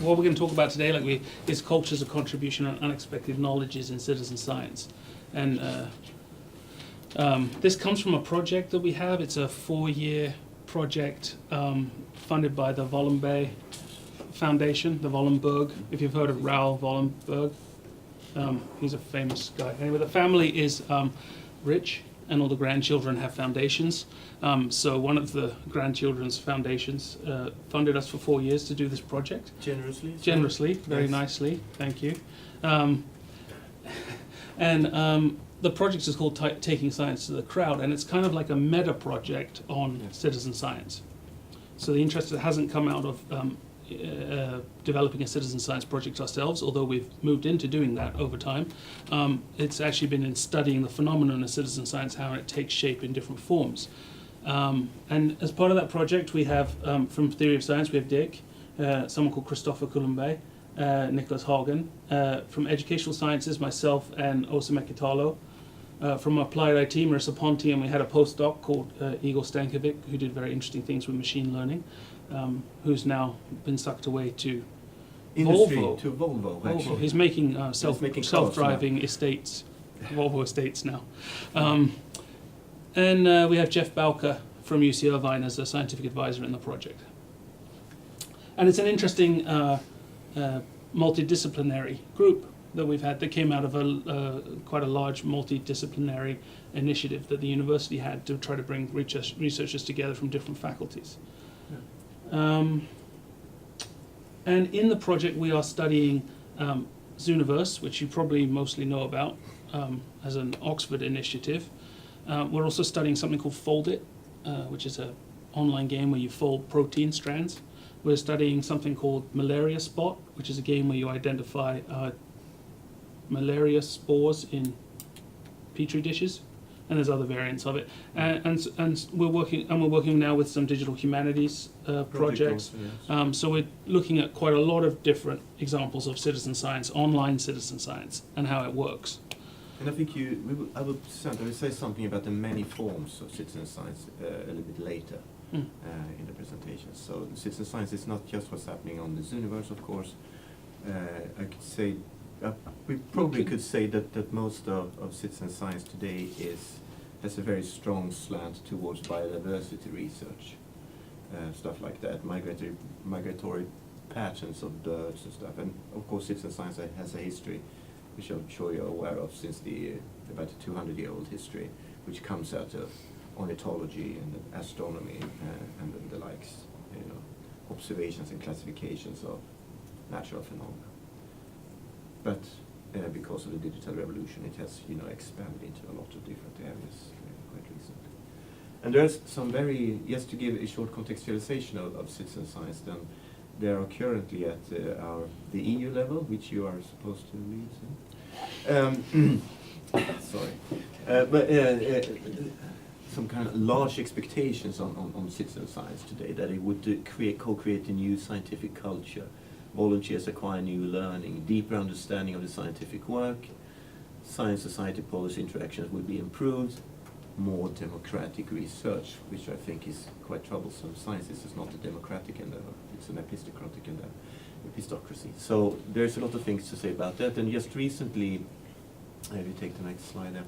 what we're going to talk about today, is cultures of contribution and unexpected knowledges in citizen science. And this comes from a project that we have. It's a 4-year project funded by the Wallenberg Foundation, the Wallenberg. If you've heard of Raoul Wallenberg, he's a famous guy. Anyway, the family is rich, and all the grandchildren have foundations. So one of the grandchildren's foundations funded us for 4 years to do this project. Generously? Generously, very nicely, thank you. The project is called Taking Science to the Crowd, and it's kind of like a meta project on citizen science. So the interest hasn't come out of developing a citizen science project ourselves, although we've moved into doing that over time. It's actually been in studying the phenomenon of citizen science, how it takes shape in different forms. And as part of that project, we have, from Theory of Science, we have Dick, someone called Christopher Kulumbe, Nicholas Hagen, from Educational Sciences, myself, and Osa Mekitalo. From Applied IT, Marissa Ponti, and we had a postdoc called Igor Stankovic, who did very interesting things with machine learning, who's now been sucked away to Industry, Volvo. to Volvo, actually. He's making self-driving cars estates, Volvo estates now. And we have Jeff Bauker from UC Irvine as a scientific advisor in the project. And it's an interesting multidisciplinary group that we've had that came out of quite a large multidisciplinary initiative that the university had to try to bring researchers together from different faculties. And in the project we are studying Zooniverse, which you probably mostly know about as an Oxford initiative. We're also studying something called Fold It, which is an online game where you fold protein strands. We're studying something called Malaria Spot, which is a game where you identify malaria spores in petri dishes, and there's other variants of it. And we're working now with some digital humanities projects. Also, yes. So we're looking at quite a lot of different examples of citizen science, online citizen science, and how it works. And I think I will say something about the many forms of citizen science a little bit later in the presentation. So citizen science is not just what's happening on the Zooniverse, of course. I could say, we probably could say that most of citizen science today has a very strong slant towards biodiversity research, stuff like that, migratory patterns of birds and stuff. And of course citizen science has a history, which I'm sure you're aware of, since about a 200-year-old history, which comes out of ornithology and astronomy and the likes, observations and classifications of natural phenomena. But because of the digital revolution, it has expanded into a lot of different areas quite recently. And there's some just to give a short contextualization of citizen science, then they are currently at the EU level, which you are supposed to read. Sorry, but some kind of large expectations on citizen science today, that it would co-create a new scientific culture. Volunteers acquire new learning, deeper understanding of the scientific work, science-society policy interactions will be improved, more democratic research, which I think is quite troublesome. Science is not a democratic endeavor, it's an epistocratic endeavor, epistocracy. So there's a lot of things to say about that, and just recently, if you take the next slide there,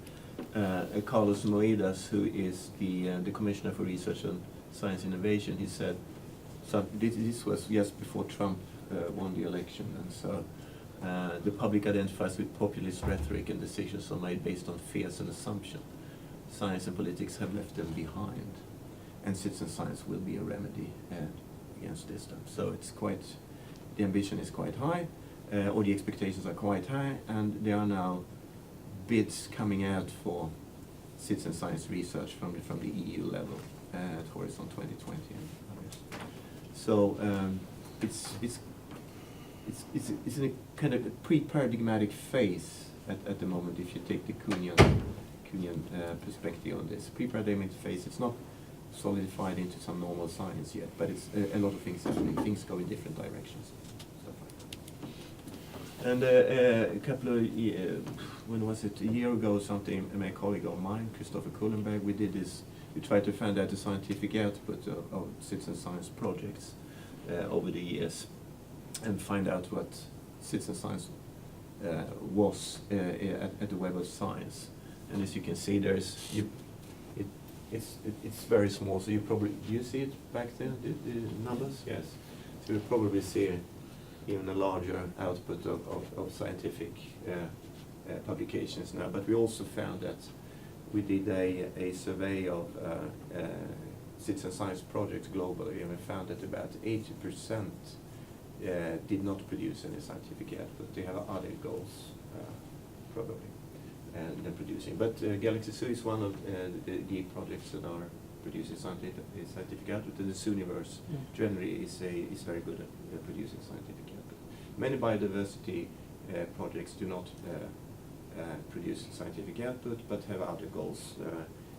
Carlos Moedas, who is the Commissioner for Research and Science Innovation, he said, this was just before Trump won the election, and so the public identifies with populist rhetoric and decisions are made based on fears and assumption. Science and politics have left them behind, and citizen science will be a remedy against this. So the ambition is quite high, or the expectations are quite high, and there are now bids coming out for citizen science research from the EU level at Horizon 2020 and others. So it's in a kind of a pre-paradigmatic phase at the moment, if you take the Kuhnian perspective on this. Pre-paradigmatic phase, it's not solidified into some normal science yet, but it's a lot of things happening, things go in different directions, stuff like that. And a couple of when was it, a year ago something, my colleague of mine, Christopher Kullenberg, we tried to find out the scientific output of citizen science projects over the years. and find out what citizen science was at the Web of Science. And as you can see, it's very small. So do you see it back there, the numbers? Yes. So you probably see even a larger output of scientific publications now. But we also found that we did a survey of citizen science projects globally, and we found that about 80% did not produce any scientific output. They have other goals, probably, than producing. But Galaxy Zoo is one of the projects that are producing scientific output, and the Zooniverse generally is very good at producing scientific output. Many biodiversity projects do not produce scientific output, but have other goals.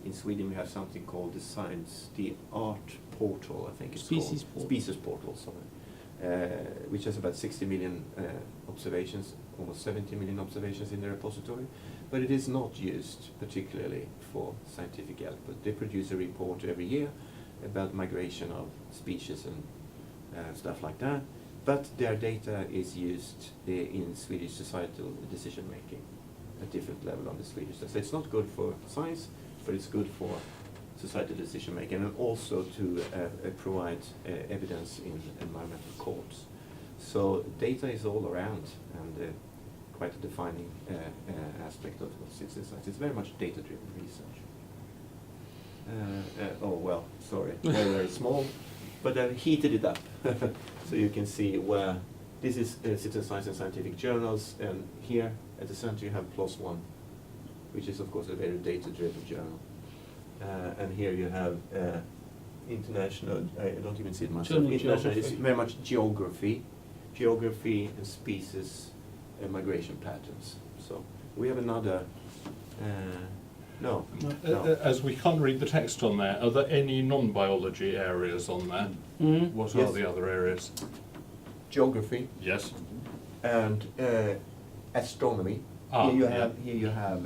In Sweden, we have something called the Art Portal, I think it's called. Species Portal, sorry. Which has about 60 million observations, almost 70 million observations in the repository. But it is not used particularly for scientific output. They produce a report every year about migration of species and stuff like that. But their data is used in Swedish societal decision making at different level on the Swedish. So it's not good for science, but it's good for societal decision making, and also to provide evidence in environmental courts. So data is all around, and quite a defining aspect of citizen science. It's very much data-driven research. Very, very small, but I've heated it up so you can see where this is citizen science and scientific journals, and here at the center you have PLOS ONE, which is of course a very data-driven journal. And here you have international, I don't even see it myself, international is very much geography and species and migration patterns. So we have another, no. As we can't read the text on there, are there any non-biology areas on there? Mm-hmm. What are the other areas? Geography. Yes. And astronomy. Here you have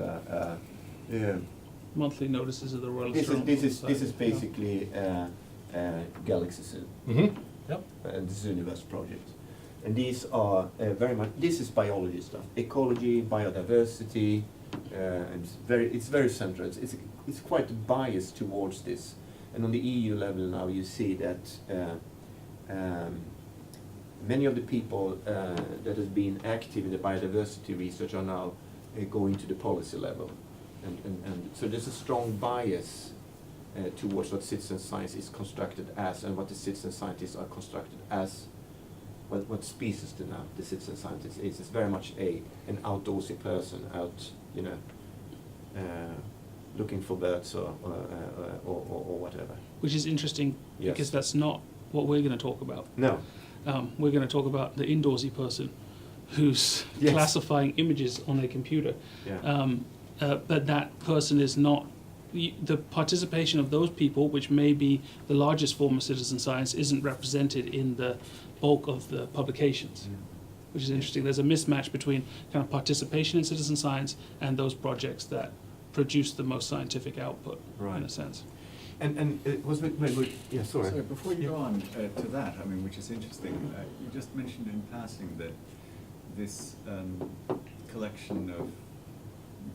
monthly notices of the Royal This Astronomical is basically Galaxy Zoo. Mm-hmm. Yep. And the Zooniverse project. And these are very much, this is biology stuff, ecology, biodiversity, and it's very central. It's quite biased towards this. And on the EU level now you see that many of the people that have been active in the biodiversity research are now going to the policy level. And so there's a strong bias towards what citizen science is constructed as, and what the citizen scientists are constructed as. What species do now the citizen scientist is. It's very much an outdoorsy person out, looking for birds or whatever. Which is interesting, Yes. because that's not what we're going to talk about. No. We're going to talk about the indoorsy person who's Yes. classifying images on their computer. Yeah. But that person is not, the participation of those people, which may be the largest form of citizen science, isn't represented in the bulk of the publications, which is interesting. There's a mismatch between kind of participation in citizen science and those projects that produce the most scientific output, in a sense. And it was yeah, sorry. So before you go on to that, I mean, which is interesting, you just mentioned in passing that this collection of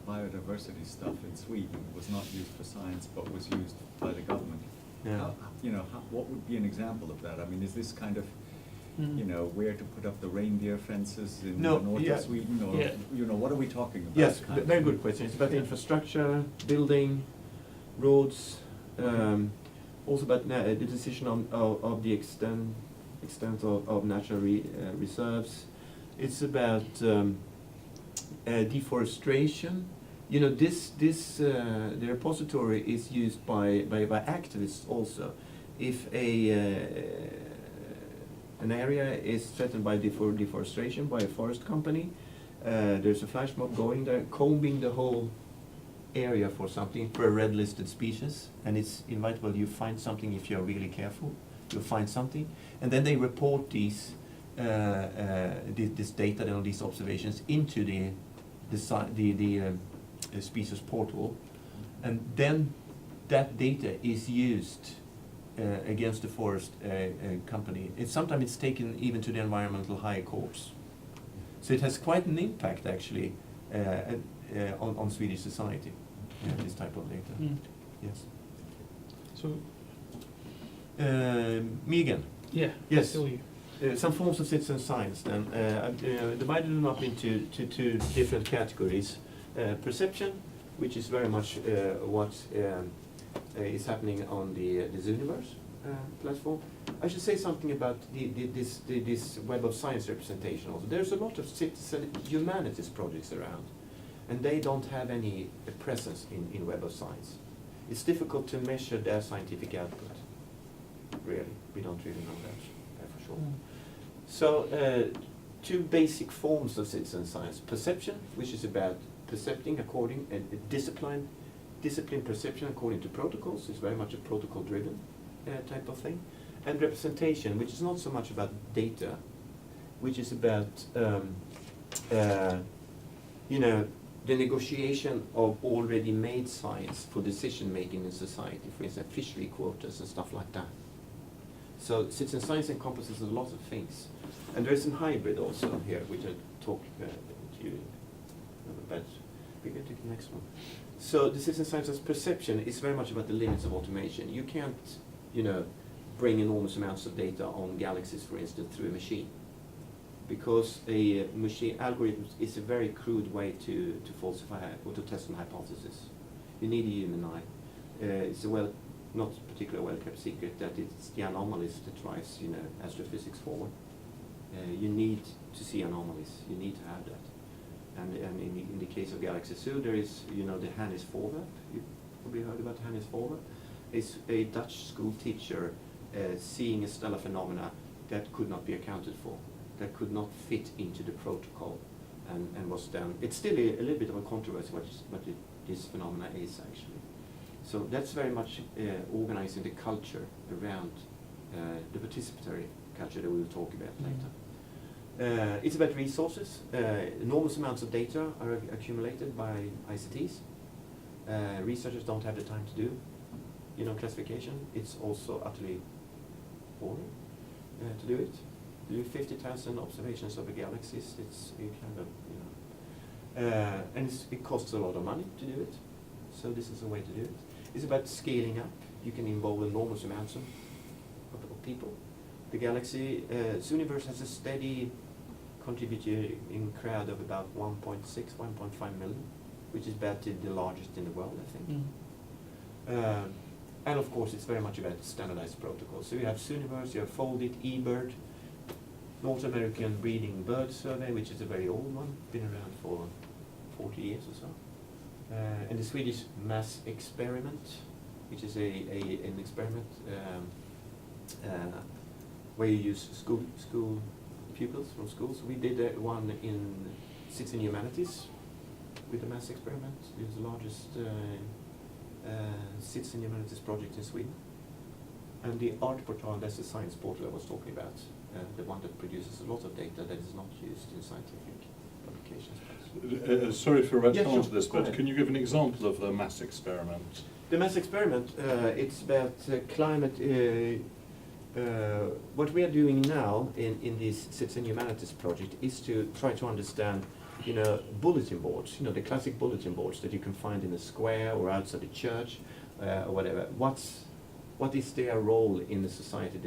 biodiversity stuff in Sweden was not used for science, but was used by the government. Yeah. What would be an example of that? I mean, is this kind of, where to put up the reindeer fences in the north of Sweden, or what are we talking about? Yes, very good question. It's about infrastructure, building, roads, also about the decision of the extent of natural reserves. It's about deforestation. The repository is used by activists also. If an area is threatened by deforestation by a forest company, there's a flash mob going there, combing the whole area for something, for a red listed species, and it's inevitable you find something if you're really careful. You'll find something, and then they report this data and these observations into the species portal, and then that data is used against the forest company, sometimes it's taken even to the environmental higher courts. So it has quite an impact actually on Swedish society, this type of data. Mm. Yes. So, Me again. yeah, Yes. still you. Some forms of citizen science then. I've divided them up into two different categories. Perception, which is very much what is happening on the Zooniverse platform. I should say something about this Web of Science representation also. There's a lot of citizen humanities projects around, and they don't have any presence in Web of Science. It's difficult to measure their scientific output, really. We don't really know that for sure. Mm. So, two basic forms of citizen science. Perception, which is about percepting according, discipline perception according to protocols, is very much a protocol-driven type of thing. And representation, which is not so much about data, which is about, the negotiation of already made science for decision-making in society, for instance, fishery quotas and stuff like that. So citizen science encompasses a lot of things. And there's a hybrid also here, which I talked to you about. We go to the next one. So the citizen science as perception is very much about the limits of automation. You can't, bring enormous amounts of data on galaxies, for instance, through a machine. Because a machine algorithm is a very crude way to falsify or to test an hypothesis. You need a human eye. It's not particularly well-kept secret that it's the anomalies that drives, astrophysics forward. You need to see anomalies. You need to have that. And in the case of Galaxy Zoo, there is, the Hannes Forwerp. You probably heard about Hannes Forwerp. It's a Dutch school teacher seeing a stellar phenomena that could not be accounted for, that could not fit into the protocol, and was done. It's still a little bit of a controversy what this phenomena is actually. So that's very much organizing the culture around the participatory culture that we will talk about later. It's about resources. Enormous amounts of data are accumulated by ICTs. Researchers don't have the time to do, classification. It's also utterly boring to do it. To do 50,000 observations of a galaxy, it's a kind of, and it costs a lot of money to do it. So this is a way to do it. It's about scaling up. You can involve enormous amounts of people. The galaxy, Zooniverse has a steady contributing crowd of about 1.6, 1.5 million, which is about the largest in the world, I think. Mm. And of course, it's very much about standardized protocols. So you have Zooniverse, you have Foldit, eBird, North American Breeding Bird Survey, which is a very old one, been around for 40 years or so. And the Swedish Mass Experiment, which is an experiment where you use school pupils from schools. We did one in Citizen Humanities with the Mass Experiment. It was the largest Citizen Humanities project in Sweden. And the Art Portal, that's the science portal I was talking about, the one that produces a lot of data that is not used in scientific publications. Sorry for retching Yeah, sure. onto this, Go but ahead. can you give an example of the mass experiment? The Mass Experiment, it's about climate. What we are doing now in this Citizen Humanities project is to try to understand, bulletin boards, the classic bulletin boards that you can find in a square or outside a church or whatever. What is their role in the society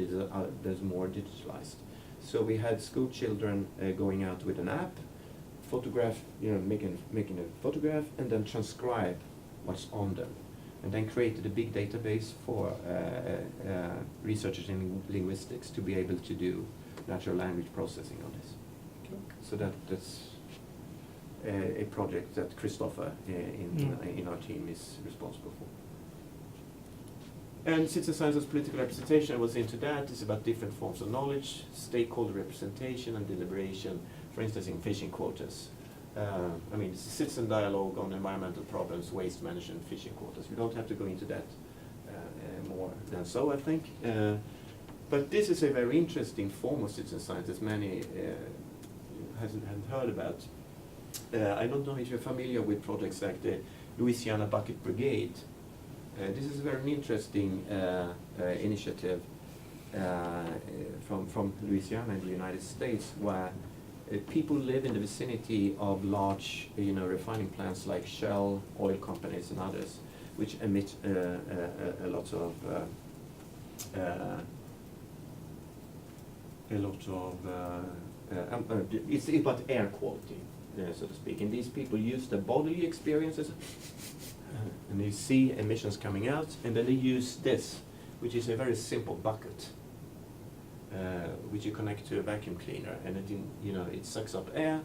that's more digitalized? So we had school children going out with an app, photograph, making a photograph, and then transcribe what's on them, and then created a big database for researchers in linguistics to be able to do natural language processing on this. Okay. So that's a project that Christopher in our team is responsible for. And citizen science as political representation, I was into that. It's about different forms of knowledge, stakeholder representation and deliberation, for instance in fishing quotas. It's a citizen dialogue on environmental problems, waste management, fishing quotas. We don't have to go into that more than so, I think. But this is a very interesting form of citizen science that many haven't heard about. I don't know if you're familiar with projects like the Louisiana Bucket Brigade, This is a very interesting initiative from Louisiana in the United States, where people live in the vicinity of large, refining plants like Shell, oil companies, and others, which emit a lot of it's about air quality, so to speak. And these people use the bodily experiences, and they see emissions coming out, and then they use this, which is a very simple bucket, which you connect to a vacuum cleaner, and it sucks up air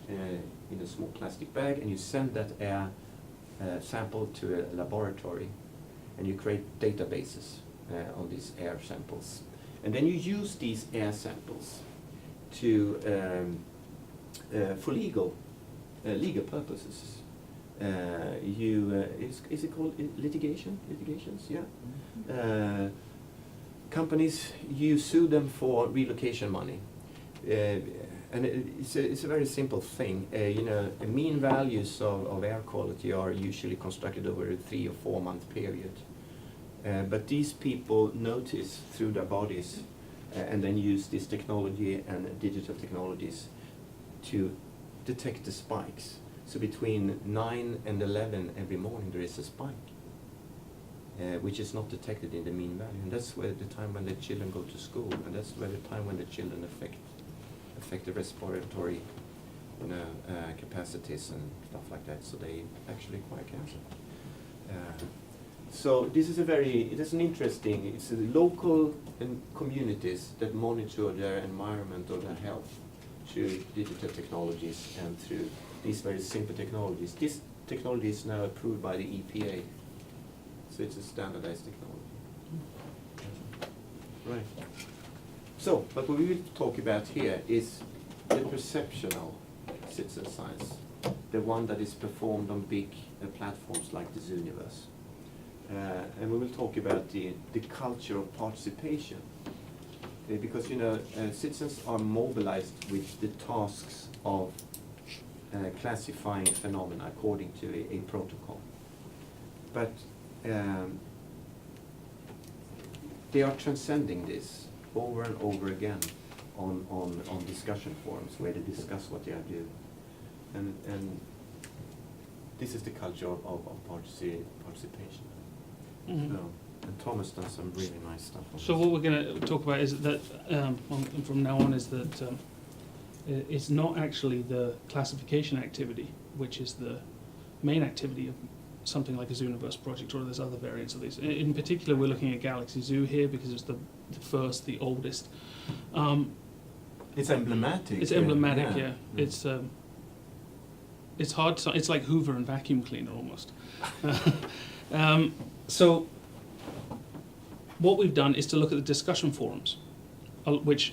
in a small plastic bag, and you send that air sample to a laboratory, and you create databases on these air samples. And then you use these air samples to for legal purposes. Is it called litigation? Litigations, yeah. Companies, you sue them for relocation money, and it's a very simple thing. Mean values of air quality are usually constructed over a 3 or 4 month period. But these people notice through their bodies and then use this technology and digital technologies to detect the spikes. So between 9 and 11 every morning there is a spike, which is not detected in the mean value. And that's where the time when the children go to school, and that's where the time when the children affect the respiratory capacities and stuff like that, so they actually acquire cancer. So this is it's a local communities that monitor their environment or their health through digital technologies and through these very simple technologies. This technology is now approved by the EPA, so it's a standardized technology. Right. So, but what we will talk about here is the perceptional citizen science, the one that is performed on big platforms like the Zooniverse. And we will talk about the culture of participation, because citizens are mobilized with the tasks of classifying phenomena according to a protocol, but they are transcending this over and over again on discussion forums where they discuss what they are doing, and this is the culture of participation. Mhm. So, and Thomas does some really nice stuff on So this. what we're going to talk about is that from now on is that it's not actually the classification activity, which is the main activity of something like a Zooniverse project, or there's other variants of these. In particular, we're looking at Galaxy Zoo here because it's the first, the oldest. It's emblematic. It's emblematic, yeah. It's hard to, it's like Hoover and vacuum cleaner almost. So what we've done is to look at the discussion forums, which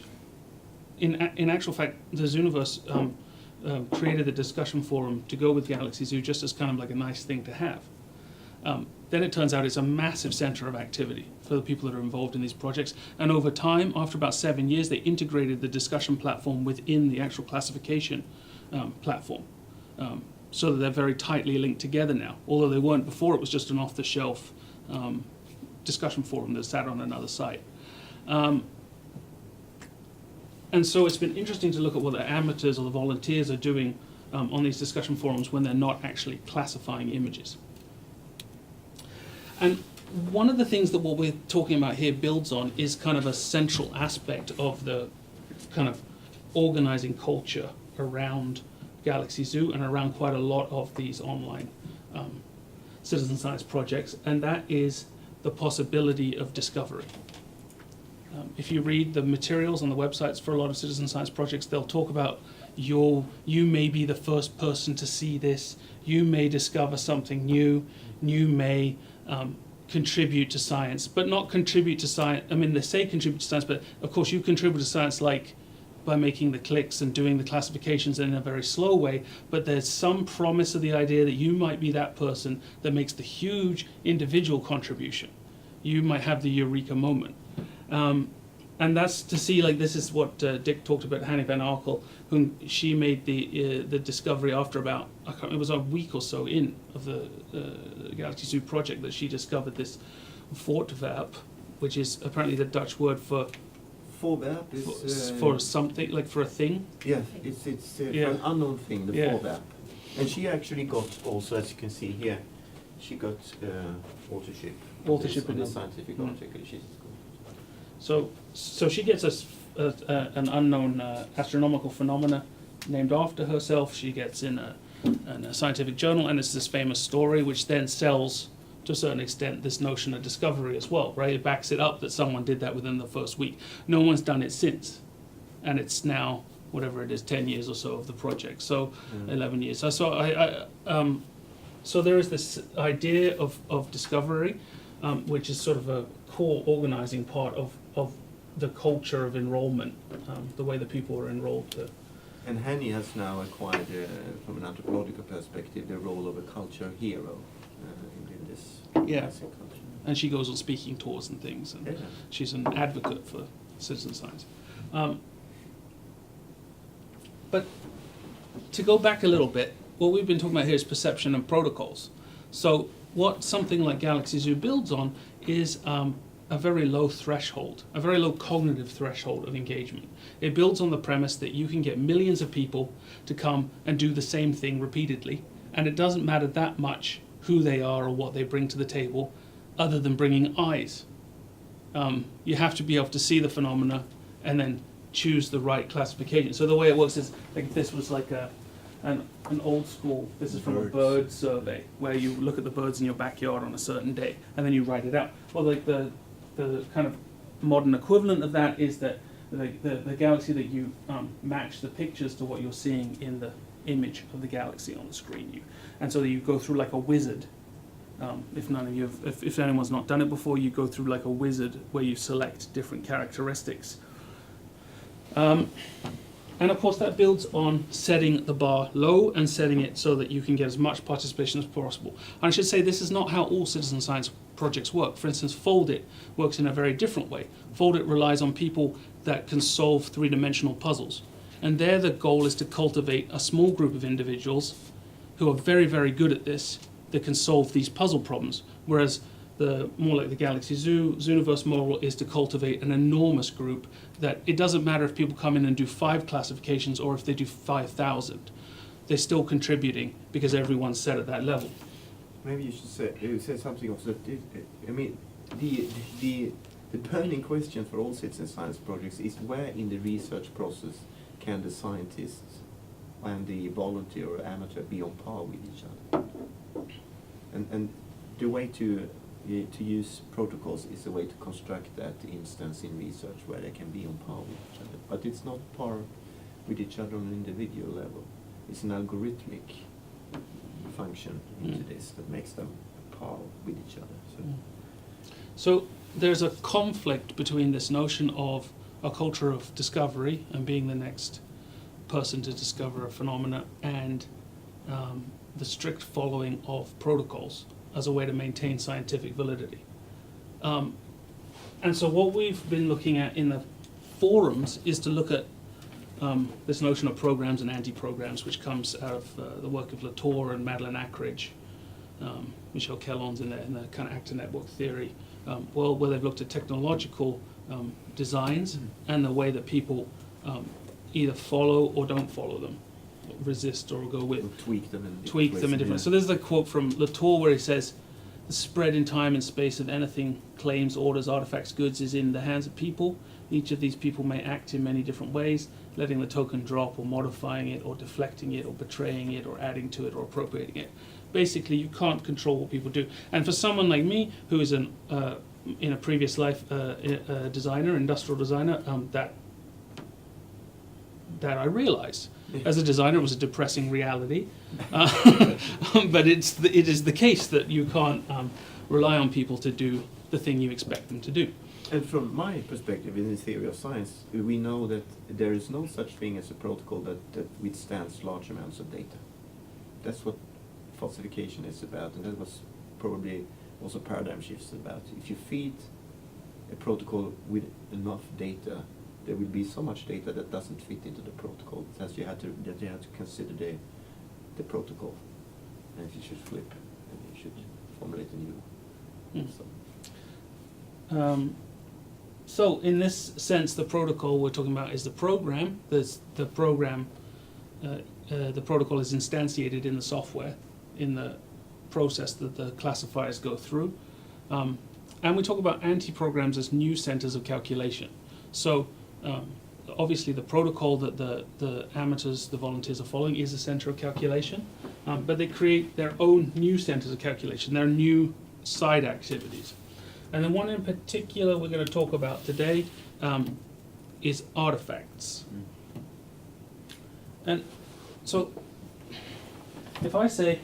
in actual fact, the Zooniverse created the discussion forum to go with Galaxy Zoo just as kind of like a nice thing to have. Then it turns out it's a massive center of activity for the people that are involved in these projects. And over time, after about 7 years, they integrated the discussion platform within the actual classification platform. So that they're very tightly linked together now. Although they weren't before, it was just an off-the-shelf discussion forum that sat on another site. And so it's been interesting to look at what the amateurs or the volunteers are doing on these discussion forums when they're not actually classifying images. And one of the things that what we're talking about here builds on is kind of a central aspect of the kind of organizing culture around Galaxy Zoo and around quite a lot of these online citizen science projects, and that is the possibility of discovery. If you read the materials on the websites for a lot of citizen science projects, they'll talk about you may be the first person to see this, you may discover something new, you may contribute to science, but not contribute to science. I mean, they say contribute to science, but of course you contribute to science like by making the clicks and doing the classifications in a very slow way, but there's some promise of the idea that you might be that person that makes the huge individual contribution. You might have the eureka moment. And that's to see, like, this is what Dick talked about, Hanny Van Arkel, whom she made the discovery after about, it was a week or so in of the Galaxy Zoo project, that she discovered this voorwerp, which is apparently the Dutch word for Voorwerp is for something, like for a thing. yeah, it's Yeah. for an unknown thing, the Yeah. voorwerp. And she actually got also, as you can see here, she got authorship. Authorship on in the it. scientific Mm. article. So she gets an unknown astronomical phenomena named after herself. She gets in a scientific journal, and it's this famous story, which then sells, to a certain extent, this notion of discovery as well, right? It backs it up that someone did that within the first week. No one's done it since, and it's now whatever it is, 10 years or so of the project. So 11 years. So there is this idea of discovery, which is sort of a core organizing part of the culture of enrollment, the way that people are enrolled to. And Henny has now acquired, from an anthropological perspective, the role of a culture hero in this Yeah. classic culture. And she goes on speaking tours and things, and Yeah. she's an advocate for citizen science. But to go back a little bit, what we've been talking about here is perception and protocols. So what something like Galaxy Zoo builds on is a very low threshold, a very low cognitive threshold of engagement. It builds on the premise that you can get millions of people to come and do the same thing repeatedly, and it doesn't matter that much who they are or what they bring to the table, other than bringing eyes. You have to be able to see the phenomena and then choose the right classification. So the way it works is, like, this was like an old school, this is from a Birds. bird survey, where you look at the birds in your backyard on a certain day, and then you write it out. Well, like the kind of modern equivalent of that is that the galaxy, that you match the pictures to what you're seeing in the image of the galaxy on the screen. And so you go through like a wizard. If anyone's not done it before, you go through like a wizard where you select different characteristics. And of course that builds on setting the bar low and setting it so that you can get as much participation as possible. And I should say this is not how all citizen science projects work. For instance, Foldit works in a very different way. Foldit relies on people that can solve three-dimensional puzzles. And there the goal is to cultivate a small group of individuals who are very, very good at this, that can solve these puzzle problems. Whereas the more like the Galaxy Zoo, Zooniverse model is to cultivate an enormous group that it doesn't matter if people come in and do 5 classifications or if they do 5,000. They're still contributing because everyone's set at that level. Maybe you should say something also. I mean, the burning question for all citizen science projects is where in the research process can the scientists and the volunteer or amateur be on par with each other? And the way to use protocols is a way to construct that instance in research where they can be on par with each other. But it's not par with each other on an individual level. It's an algorithmic function into this that makes them par with each other. So there's a conflict between this notion of a culture of discovery and being the next person to discover a phenomena and the strict following of protocols as a way to maintain scientific validity. And so what we've been looking at in the forums is to look at this notion of programs and anti-programs, which comes out of the work of Latour and Madeleine Ackridge, Michel Kellon's in the kind of actor network theory, where they've looked at technological designs and the way that people either follow or don't follow them, resist or go with. Or tweak them in different ways. So there's a quote from Latour where he says, "The spread in time and space of anything, claims, orders, artifacts, goods is in the hands of people. Each of these people may act in many different ways, letting the token drop or modifying it or deflecting it or betraying it or adding to it or appropriating it." Basically, you can't control what people do. And for someone like me, who is in a previous life a designer, industrial designer, that I realized. As a designer, it was a depressing reality, but it is the case that you can't rely on people to do the thing you expect them to do. And from my perspective in the theory of science, we know that there is no such thing as a protocol that withstands large amounts of data. That's what falsification is about, and that was probably also paradigm shifts about. If you feed a protocol with enough data, there will be so much data that doesn't fit into the protocol that you have to consider the protocol, and you should flip, and you should formulate a new one. So. So in this sense, the protocol we're talking about is the program. The program, the protocol is instantiated in the software, in the process that the classifiers go through. And we talk about anti-programs as new centers of calculation. So obviously the protocol that the amateurs, the volunteers are following is a center of calculation, but they create their own new centers of calculation, their new side activities. And the one in particular we're going to talk about today is artifacts. And so if I say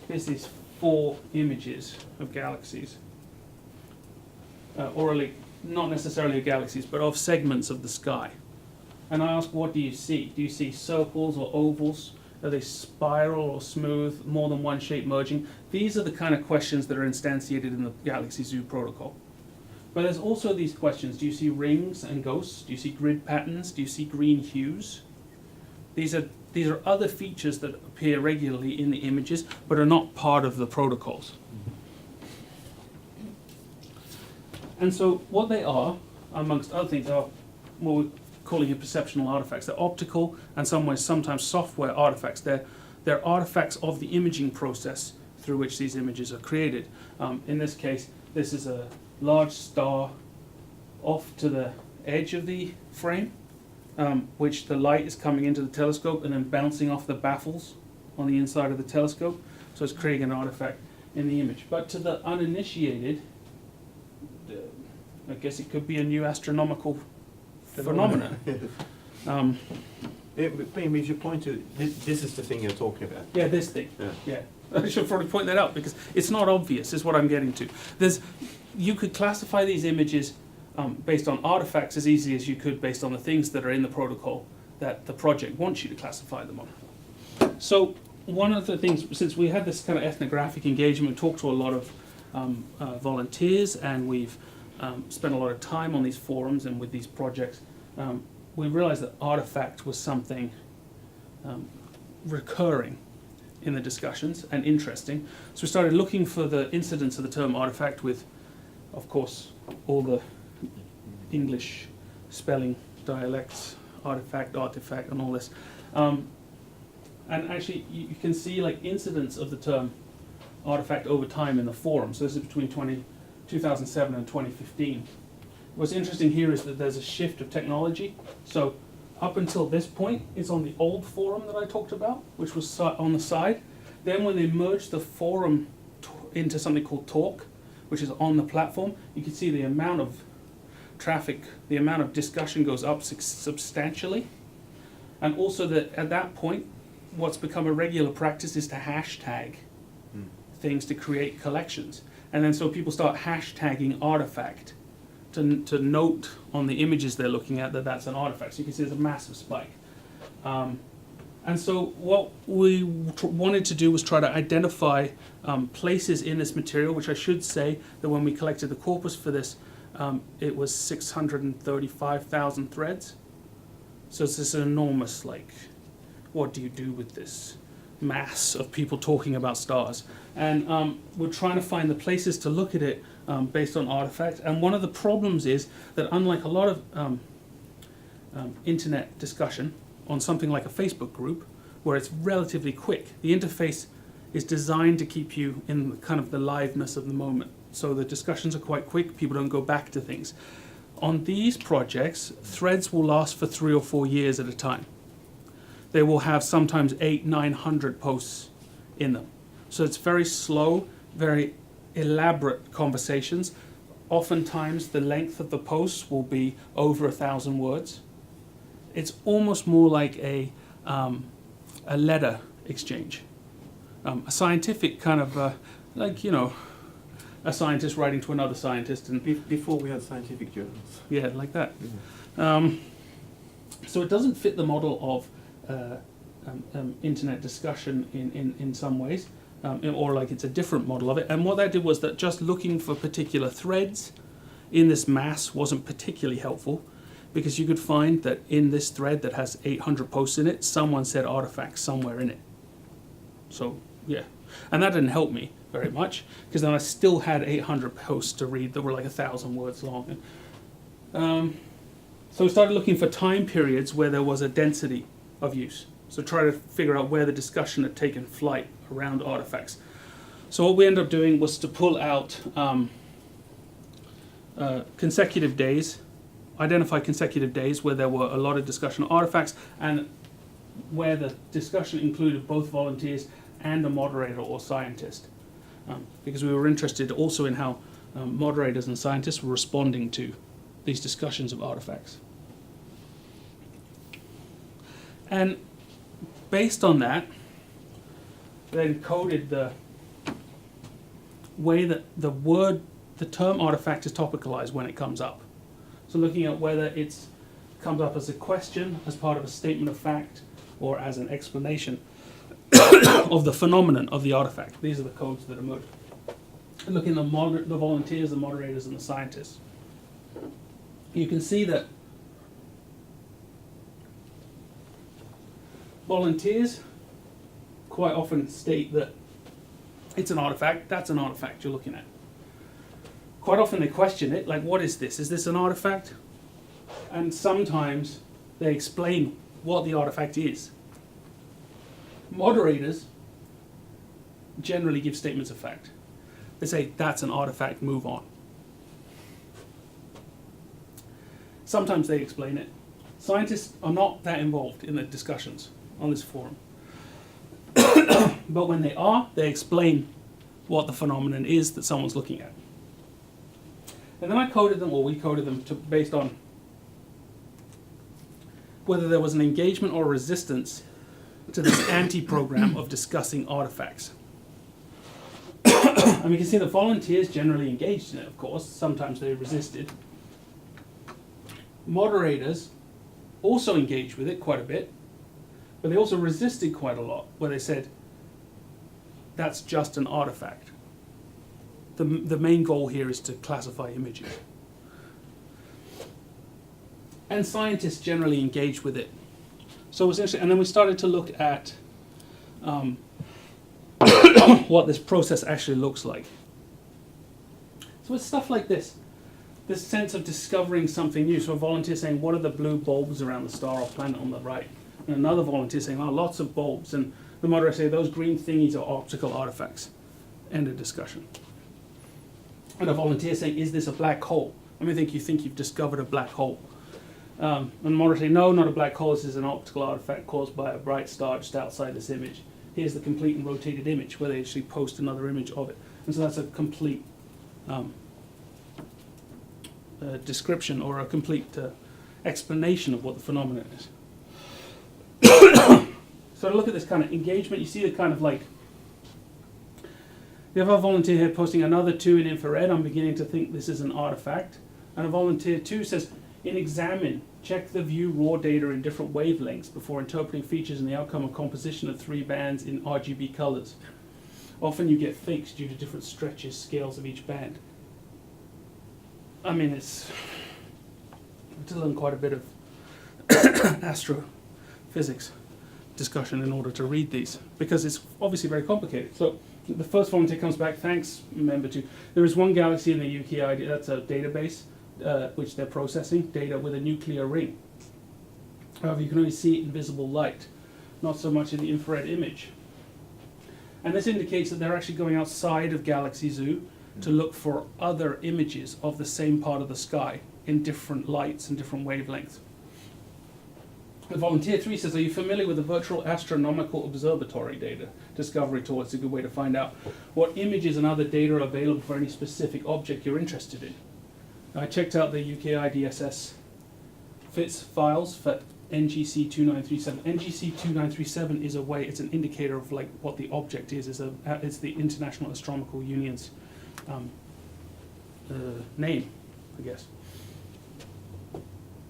there's these 4 images of galaxies, or not necessarily of galaxies, but of segments of the sky, and I ask, what do you see? Do you see circles or ovals? Are they spiral or smooth, more than one shape merging? These are the kind of questions that are instantiated in the Galaxy Zoo protocol. But there's also these questions. Do you see rings and ghosts? Do you see grid patterns? Do you see green hues? These are other features that appear regularly in the images, but are not part of the protocols. And so what they are, amongst other things, are what we're calling it perceptional artifacts. They're optical and sometimes software artifacts. They're artifacts of the imaging process through which these images are created. In this case, this is a large star off to the edge of the frame, which the light is coming into the telescope and then bouncing off the baffles on the inside of the telescope. So it's creating an artifact in the image. But to the uninitiated, I guess it could be a new astronomical phenomenon. Maybe you should point to this is the thing you're talking about. Yeah, this thing. Yeah. I should probably point that out because it's not obvious, is what I'm getting to. You could classify these images based on artifacts as easy as you could based on the things that are in the protocol that the project wants you to classify them on. So one of the things, since we had this kind of ethnographic engagement, we talked to a lot of volunteers, and we've spent a lot of time on these forums and with these projects, we realized that artifact was something recurring in the discussions and interesting. So we started looking for the incidence of the term artifact with, of course, all the English spelling dialects, artifact, and all this. And actually, you can see like incidence of the term artifact over time in the forum. So this is between 2007 and 2015. What's interesting here is that there's a shift of technology. So up until this point, it's on the old forum that I talked about, which was on the side. Then when they merged the forum into something called Talk, which is on the platform, you can see the amount of traffic, the amount of discussion goes up substantially. And also that at that point, what's become a regular practice is to hashtag things to create collections. And then so people start hashtagging artifact to note on the images they're looking at that that's an artifact. So you can see there's a massive spike. And so what we wanted to do was try to identify places in this material, which I should say that when we collected the corpus for this, it was 635,000 threads. So it's this enormous, like, what do you do with this mass of people talking about stars? And we're trying to find the places to look at it based on artifacts. And one of the problems is that unlike a lot of internet discussion on something like a Facebook group, where it's relatively quick, the interface is designed to keep you in kind of the liveness of the moment. So the discussions are quite quick, people don't go back to things. On these projects, threads will last for 3 or 4 years at a time. They will have sometimes 800-900 posts in them. So it's very slow, very elaborate conversations. Oftentimes the length of the posts will be over 1,000 words. It's almost more like a letter exchange. A scientific kind of, like, you know, a scientist writing to another scientist. And before we had scientific journals. Yeah, like that. So it doesn't fit the model of internet discussion in some ways, or like it's a different model of it. And what that did was that just looking for particular threads in this mass wasn't particularly helpful, because you could find that in this thread that has 800 posts in it, someone said artifacts somewhere in it. So, yeah. And that didn't help me very much, because then I still had 800 posts to read that were like 1,000 words long. So we started looking for time periods where there was a density of use. So try to figure out where the discussion had taken flight around artifacts. So what we ended up doing was to pull out consecutive days, identify consecutive days where there were a lot of discussion of artifacts, and where the discussion included both volunteers and a moderator or scientist. Because we were interested also in how moderators and scientists were responding to these discussions of artifacts. And based on that, they encoded the way that the term artifact is topicalized when it comes up. So looking at whether it comes up as a question, as part of a statement of fact, or as an explanation of the phenomenon of the artifact. These are the codes that emerge. And looking at the volunteers, the moderators, and the scientists. You can see that volunteers quite often state that it's an artifact, that's an artifact you're looking at. Quite often they question it, like, what is this? Is this an artifact? And sometimes they explain what the artifact is. Moderators generally give statements of fact. They say, that's an artifact, move on. Sometimes they explain it. Scientists are not that involved in the discussions on this forum. But when they are, they explain what the phenomenon is that someone's looking at. And then I coded them, or we coded them, based on whether there was an engagement or resistance to this anti-program of discussing artifacts. And we can see that volunteers generally engaged in it, of course. Sometimes they resisted. Moderators also engaged with it quite a bit, but they also resisted quite a lot, where they said, that's just an artifact. The main goal here is to classify images. And scientists generally engage with it. So it was interesting. And then we started to look at what this process actually looks like. So it's stuff like this sense of discovering something new. So a volunteer saying, what are the blue bulbs around the star or planet on the right? And another volunteer saying, oh, lots of bulbs. And the moderator say, those green thingies are optical artifacts. End of discussion. And a volunteer saying, is this a black hole? I mean, you think you've discovered a black hole. And the moderator saying, no, not a black hole. This is an optical artifact caused by a bright star just outside this image. Here's the complete and rotated image, where they actually post another image of it. And so that's a complete description, or a complete explanation of what the phenomenon is. So to look at this kind of engagement, you see the kind of like, you have a volunteer here posting another 2 in infrared. I'm beginning to think this is an artifact. And a volunteer 2 says, in examine, check the view raw data in different wavelengths before interpreting features in the outcome of composition of 3 bands in RGB colors. Often you get fakes due to different stretches, scales of each band. I mean, it's to learn quite a bit of astrophysics discussion in order to read these, because it's obviously very complicated. So the first volunteer comes back, thanks, member 2. There is one galaxy in the UKI, that's a database, which they're processing, data with a nuclear ring. However, you can only see it in visible light, not so much in the infrared image. And this indicates that they're actually going outside of Galaxy Zoo to look for other images of the same part of the sky in different lights and different wavelengths. The volunteer 3 says, are you familiar with the virtual astronomical observatory data discovery tool? It's a good way to find out what images and other data are available for any specific object you're interested in. I checked out the UKI DSS FITS files for NGC 2937. NGC 2937 is a way, it's an indicator of like what the object is. It's the International Astronomical Union's name, I guess.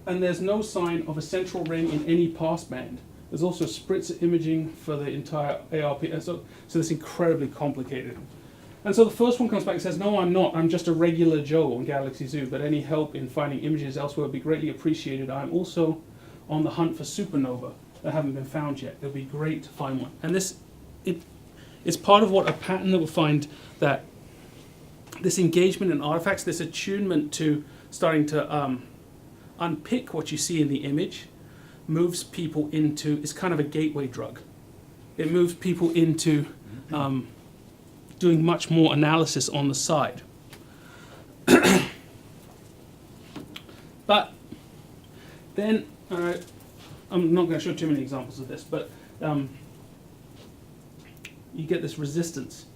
And there's no sign of a central ring in any passband. There's also spritzer imaging for the entire ARP. So it's incredibly complicated. And so the first one comes back and says, no, I'm not. I'm just a regular Joe on Galaxy Zoo, but any help in finding images elsewhere would be greatly appreciated. I'm also on the hunt for supernova that haven't been found yet. It would be great to find one. And this, it's part of what a pattern that we'll find, that this engagement in artifacts, this attunement to starting to unpick what you see in the image, moves people into, it's kind of a gateway drug. It moves people into doing much more analysis on the side. But then, I'm not going to show too many examples of this, but you get this resistance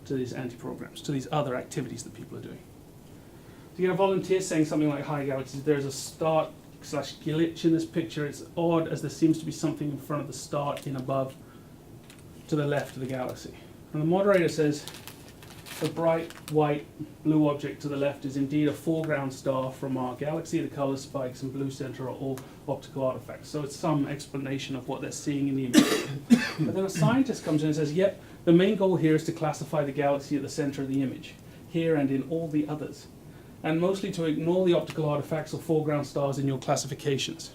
to these anti-programs, to these other activities that people are doing. So you get a volunteer saying something like, hi Galaxies, there's a start/glitch in this picture. It's odd as there seems to be something in front of the start in above to the left of the galaxy. And the moderator says, the bright white blue object to the left is indeed a foreground star from our galaxy. The color spikes and blue center are all optical artifacts. So it's some explanation of what they're seeing in the image. But then a scientist comes in and says, yep, the main goal here is to classify the galaxy at the center of the image, here and in all the others, and mostly to ignore the optical artifacts or foreground stars in your classifications.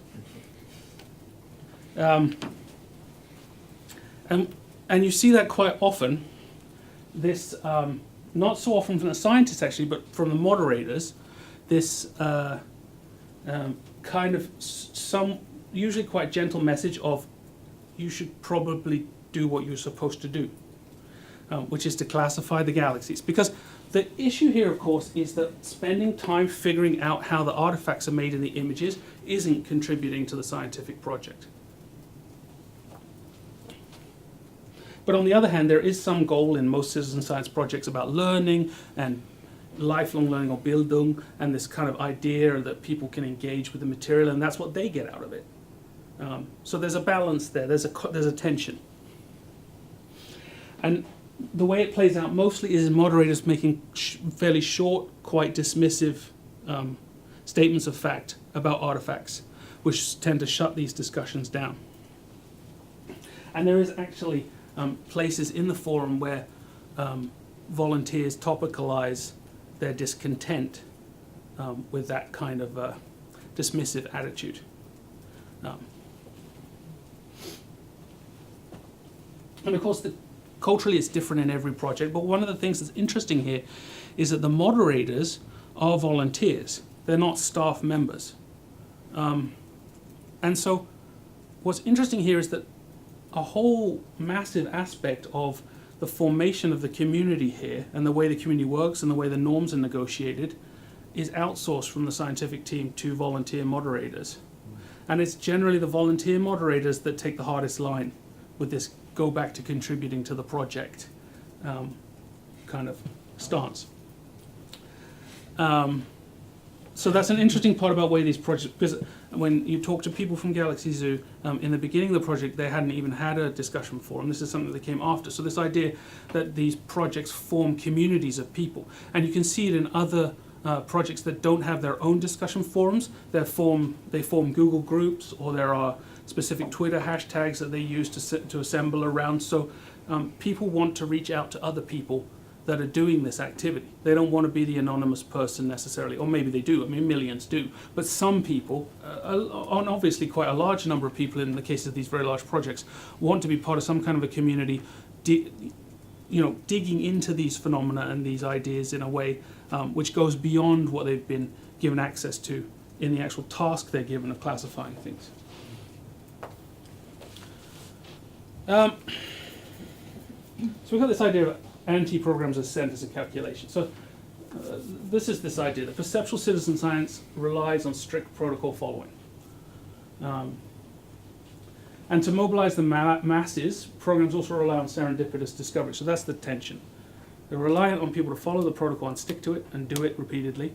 And you see that quite often. This, not so often from the scientists actually, but from the moderators, this kind of some usually quite gentle message of you should probably do what you're supposed to do, which is to classify the galaxies. Because the issue here, of course, is that spending time figuring out how the artifacts are made in the images isn't contributing to the scientific project. But on the other hand, there is some goal in most citizen science projects about learning and lifelong learning, or Bildung, and this kind of idea that people can engage with the material, and that's what they get out of it. So there's a balance there, there's a tension. And the way it plays out mostly is moderators making fairly short, quite dismissive statements of fact about artifacts, which tend to shut these discussions down. And there is actually places in the forum where volunteers topicalize their discontent with that kind of dismissive attitude. And of course, culturally it's different in every project, but one of the things that's interesting here is that the moderators are volunteers. They're not staff members. And so what's interesting here is that a whole massive aspect of the formation of the community here, and the way the community works and the way the norms are negotiated, is outsourced from the scientific team to volunteer moderators. And it's generally the volunteer moderators that take the hardest line with this go back to contributing to the project kind of stance. So that's an interesting part about the way these projects, because when you talk to people from Galaxy Zoo, in the beginning of the project, they hadn't even had a discussion forum. This is something that came after. So this idea that these projects form communities of people, and you can see it in other projects that don't have their own discussion forums. They form Google groups, or there are specific Twitter hashtags that they use to assemble around. So people want to reach out to other people that are doing this activity. They don't want to be the anonymous person necessarily, or maybe they do, I mean millions do, but some people, and obviously quite a large number of people in the case of these very large projects, want to be part of some kind of a community, digging into these phenomena and these ideas in a way which goes beyond what they've been given access to in the actual task they're given of classifying things. So we've got this idea of anti-programs as centers of calculation. So this is this idea that perceptual citizen science relies on strict protocol following. And to mobilize the masses, programs also rely on serendipitous discovery. So that's the tension. They're reliant on people to follow the protocol and stick to it and do it repeatedly,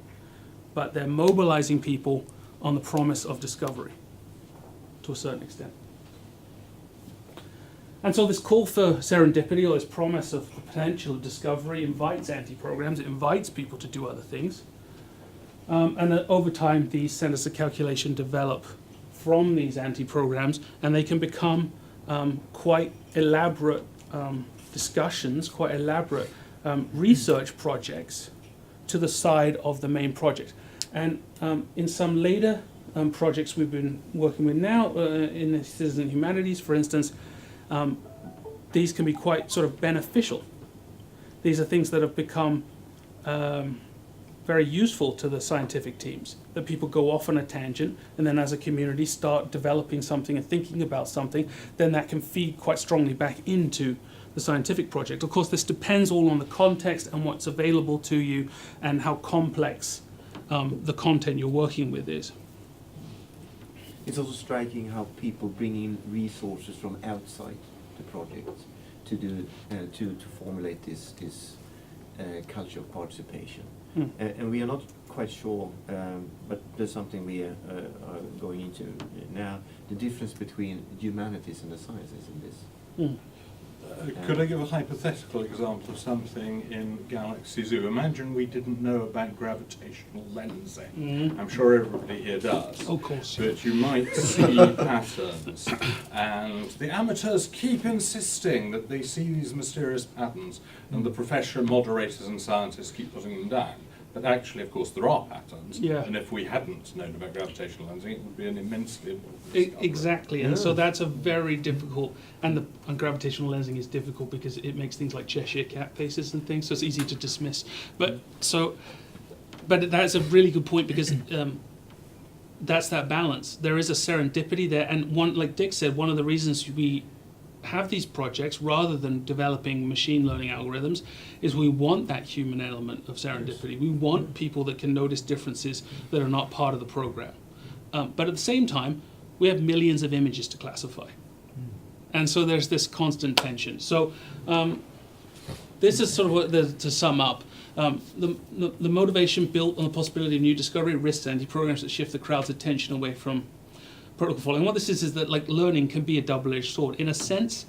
but they're mobilizing people on the promise of discovery to a certain extent. And so this call for serendipity, or this promise of the potential of discovery, invites anti-programs, it invites people to do other things. And over time, these centers of calculation develop from these anti-programs, and they can become quite elaborate discussions, quite elaborate research projects to the side of the main project. And in some later projects we've been working with now, in the citizen humanities, for instance, these can be quite sort of beneficial. These are things that have become very useful to the scientific teams, that people go off on a tangent and then as a community start developing something and thinking about something, then that can feed quite strongly back into the scientific project. Of course, this depends all on the context and what's available to you and how complex the content you're working with is. It's also striking how people bring in resources from outside the project to do to formulate this culture of participation. And we are not quite sure, but there's something we are going into now, the difference between humanities and the sciences in this. Could I give a hypothetical example of something in Galaxy Zoo? Imagine we didn't know about gravitational lensing. I'm sure everybody here does. Of course. But you might see patterns, and the amateurs keep insisting that they see these mysterious patterns, and the professional moderators and scientists keep putting them down. But actually, of course, there are patterns, and if we hadn't known about gravitational lensing, it would be an immensely important discovery. Exactly, and so that's a very difficult, and gravitational lensing is difficult because it makes things like Cheshire cat faces and things, so it's easy to dismiss. But that's a really good point because that's that balance. There is a serendipity there, and one, like Dick said, one of the reasons we have these projects rather than developing machine learning algorithms is we want that human element of serendipity. We want people that can notice differences that are not part of the program. But at the same time, we have millions of images to classify. And so there's this constant tension. So this is sort of what to sum up. The motivation built on the possibility of new discovery, risks, and programs that shift the crowd's attention away from protocol following. What this is that like learning can be a double-edged sword. In a sense,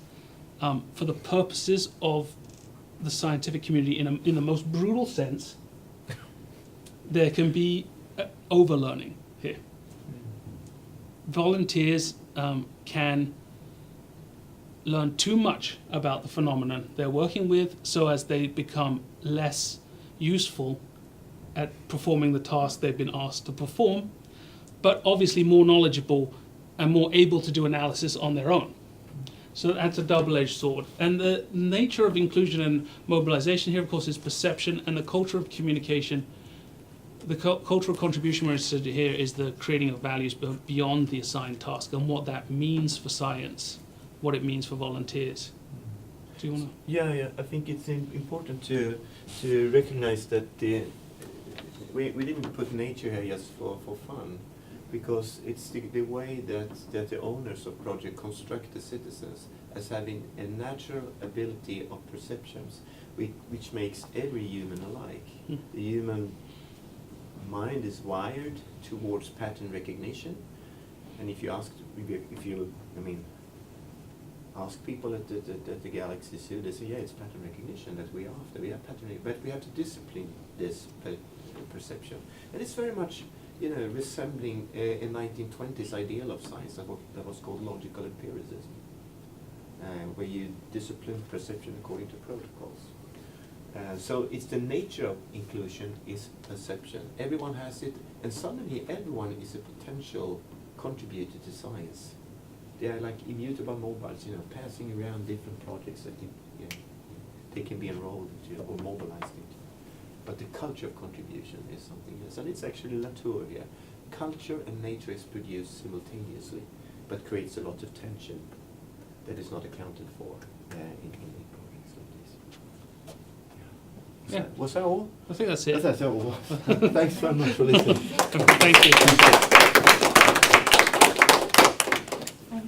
for the purposes of the scientific community, in the most brutal sense, there can be overlearning here. Volunteers can learn too much about the phenomenon they're working with, so as they become less useful at performing the task they've been asked to perform, but obviously more knowledgeable and more able to do analysis on their own. So that's a double-edged sword. And the nature of inclusion and mobilization here, of course, is perception, and the culture of communication. The cultural contribution we're interested in here is the creating of values beyond the assigned task and what that means for science, what it means for volunteers. Do you want to? Yeah, I think it's important to recognize that we didn't put nature here just for fun, because it's the way that the owners of project construct the citizens as having a natural ability of perceptions, which makes every human alike. The human mind is wired towards pattern recognition, and if you ask people at the Galaxy Zoo, they say, yeah, it's pattern recognition that we are after. We have pattern, but we have to discipline this perception, and it's very much, resembling a 1920s ideal of science that was called logical empiricism, where you discipline perception according to protocols. So it's the nature of inclusion is perception. Everyone has it, and suddenly everyone is a potential contributor to science. They are like immutable mobiles, passing around different projects that they can be enrolled into or mobilized into. But the culture of contribution is something else, and it's actually Latour here. Culture and nature is produced simultaneously, but creates a lot of tension that is not accounted for in projects like this. Yeah. Was that all? I think that's it. That's all. Thanks very much for listening. Thank you.